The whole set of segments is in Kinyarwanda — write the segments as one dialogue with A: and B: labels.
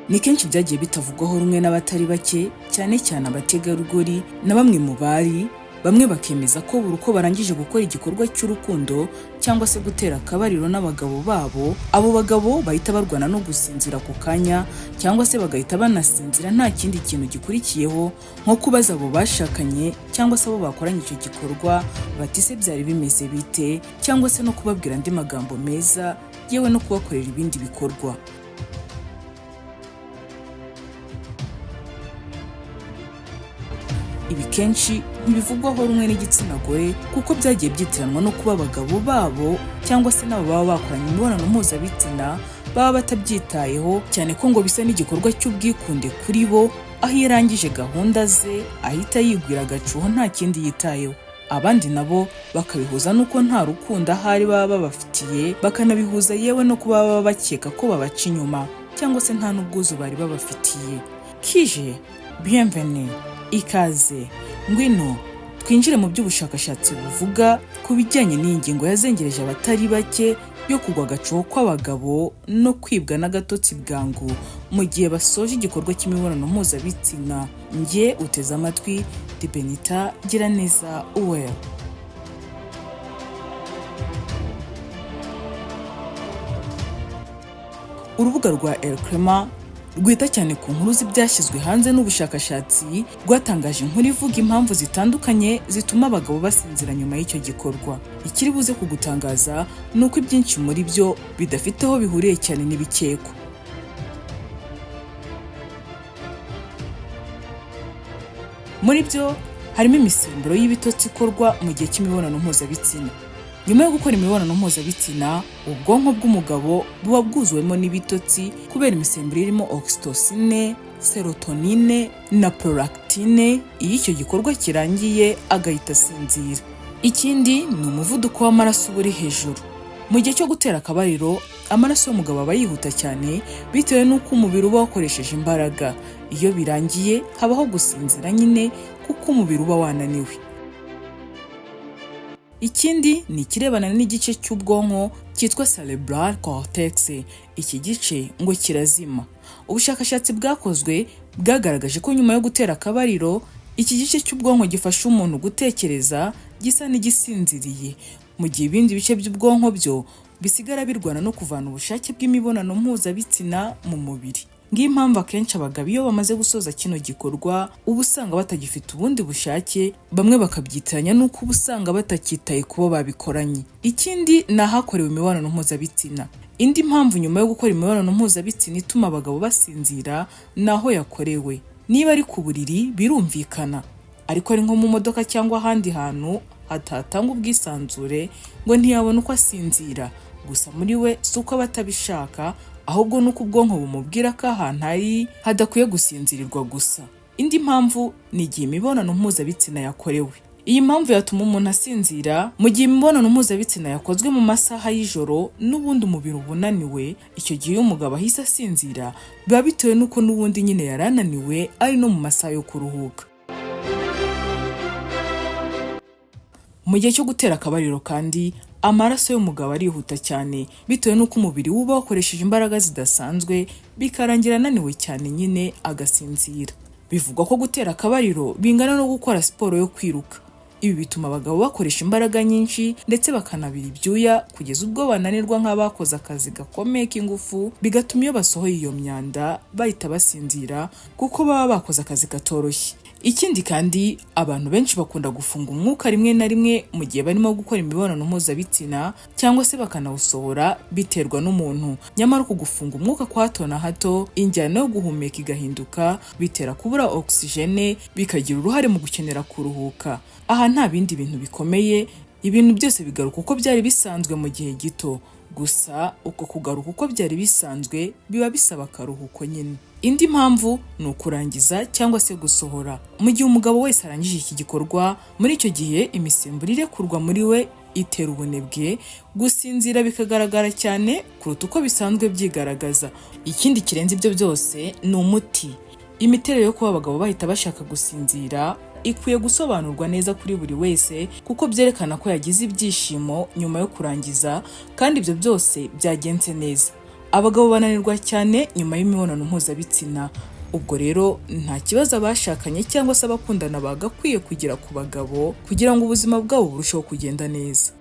A: Ni kenshi byagiye bitavugwaho rumwe n'abatari bake, cyane cyane abategarugori na bamwe mu bari, bamwe bakemeza ko buri uko barangije gukora igikorwa cy'urukundo cyangwa se gutera akabariro n'abagabo babo, abo bagabo bahita barwana no gusinzira ku kanya, cyangwa se bagahita banasinzira nta kindi kintu gikurikiyeho, nko kubaza abo bashakanye cyangwa se abo bakoranye icyo gikorwa bati se byari bimeze bite, cyangwa se no kubabwira andi magambo meza, yewe no kubakorera ibindi bikorwa. Ibi kenshi ntibivugwaho rumwe n'igitsina gore kuko byagiye byitiranwa no kuba abagabo babo cyangwa se nabo baba bakoranye imibonano mpuzabitsina baba batabyitayeho, cyane ko ngo bisa n'igikorwa cy'ubwikunde kuri bo, aho iyo arangije gahunda ze ahita yigwira agacuho nta kindi yitayeho. Abandi nabo bakabihuza n'uko nta rukundo ahari baba babafitiye, bakanabihuza yewe no kuba baba bakeka ko babaca inyuma cyangwa se nta n'ubwuzu bari babafitiye. Kije, bienvenue, ikaze, ngwino twinjire mu by'ubushakashatsi buvuga ku bijyanye n'iyi ngingo yazengereje abatari bake yo kugwa agacuho kw'abagabo no kwibwa n'agatotsi bwangu mu gihe basoje igikorwa cy'imibonano mpuzabitsina. Njye uteze amatwi Di Benita Giraneza Uwera. Urubuga rwa El Crema rwita cyane ku nkuru z'ibyashyizwe hanze n'ubushakashatsi rwatangaje inkuru ivuga impamvu zitandukanye zituma abagabo basinzira nyuma y'icyo gikorwa. Ikiri buze kugutangaza ni uko ibyinshi muri byo bidafite aho bihuriye cyane n'ibikekwa. Muri byo harimo imisemburo y'ibitotsi ikorwa mu gihe cy'imibonano mpuzabitsina. Nyuma yo gukora imibonano mpuzabitsina, ubwonko bw'umugabo buba bwuzuwemo n'ibitotsi kubera imisemburo irimo oxytocin, serotonine na prolactine. Iyo icyo gikorwa kirangiye agahita asinzira. Ikindi ni umuvuduko w'amaraso uba uri hejuru. Mu gihe cyo gutera akabariro, amaraso y'umugabo aba yihuta cyane bitewe n'uko umubiri uba wakoresheje imbaraga. Iyo birangiye habaho gusinzira nyine kuko umubiri uba wananiwe. Ikindi ni ikirebana n'igice cy'ubwonko cyitwa cerebral cortex. Iki gice ngo kirazima. Ubushakashatsi bwakozwe bwagaragaje ko nyuma yo gutera akabariro, iki gice cy'ubwonko gifasha umuntu gutekereza gisa n'igisinziriye, mu gihe ibindi bice by'ubwonko byo bisigara birwana no kuvana ubushake bw'imibonano mpuzabitsina mu mubiri. Ng'impamvu akenshi abagabo iyo bamaze gusoza kino gikorwa uba usanga batagifite ubundi bushake, bamwe bakabyitiranya n'uko uba usanga batakitaye kubo babikoranye. Ikindi ni ahakorewe imibonano mpuzabitsina. Indi mpamvu nyuma yo gukora imibonano mpuzabitsina ituma abagabo basinzira ni aho yakorewe. Niba ari ku buriri birumvikana, ariko ari nko mu modoka cyangwa ahandi hantu hatatanga ubwisanzure ngo ntiyabona uko asinzira. Gusa muri we si uko aba atabishaka, ahubwo nuko ubwonko bumubwira ko ahantu ari hadakwiye gusinzirirwa gusa. Indi mpamvu ni igihe imibonano mpuzabitsina yakorewe. Iyi mpamvu yatuma umuntu asinzira mu gihe imibonano mpuzabitsina yakozwe mu masaha y'ijoro n'ubundi umubiri uba unaniwe. Icyo gihe iyo umugabo ahise asinzira biba bitewe n'uko n'ubundi nyine yari ananiwe, ari no mu masaha yo kuruhuka. Mu gihe cyo gutera akabariro kandi amaraso y'umugabo arihuta cyane bitewe n'uko umubiri uba wakoresheje imbaraga zidasanzwe, bikarangira ananiwe cyane nyine agasinzira. Bivugwa ko gutera akabariro bingana no gukora siporo yo kwiruka. Ibi bituma abagabo bakoresha imbaraga nyinshi ndetse bakanabira ibyuya kugeza ubwo bananirwa nk'abakoze akazi gakomeye k'ingufu, bigatuma iyo basohoye iyo myanda bahita basinzira kuko baba bakoze akazi katoroshye. Ikindi kandi abantu benshi bakunda gufunga umwuka rimwe na rimwe mu gihe barimo gukora imibonano mpuzabitsina cyangwa se bakanawusohora biterwa n'umuntu. Nyamara uku gufunga umwuka kwa hato na hato, injyana yo guhumeka igahinduka, bitera kubura oxygene, bikagira uruhare mu gukenera kuruhuka. Aha nta bindi bintu bikomeye, ibintu byose bigaruka uko byari bisanzwe mu gihe gito. Gusa uko kugaruka uko byari bisanzwe biba bisaba akaruhuko nyine. Indi mpamvu ni ukurangiza cyangwa se gusohora. Mu gihe umugabo wese arangije iki gikorwa, muri icyo gihe imisemburo irekurwa muri we itera ubunebwe, gusinzira bikagaragara cyane kuruta uko bisanzwe byigaragaza. Ikindi kirenze ibyo byose ni umuti. Imiterere yo kuba abagabo bahita bashaka gusinzira ikwiye gusobanurwa neza kuri buri wese kuko byerekana ko yagize ibyishimo nyuma yo kurangiza kandi ibyo byose byagenze neza. abagabo bananirwa cyane nyuma y'imibonano mpuzabitsina. Ubwo rero nta kibazo abashakanye cyangwa se abakundana bagakwiye kugira ku bagabo kugira ngo ubuzima bwabo burusheho kugenda neza.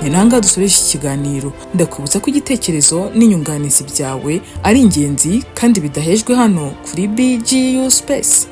A: Ni nanga dusoreje iki kiganiro, ndakwibutsa ko igitekerezo n'inyunganizi byawe ari ingenzi kandi bidahejwe hano kuri BGU Space.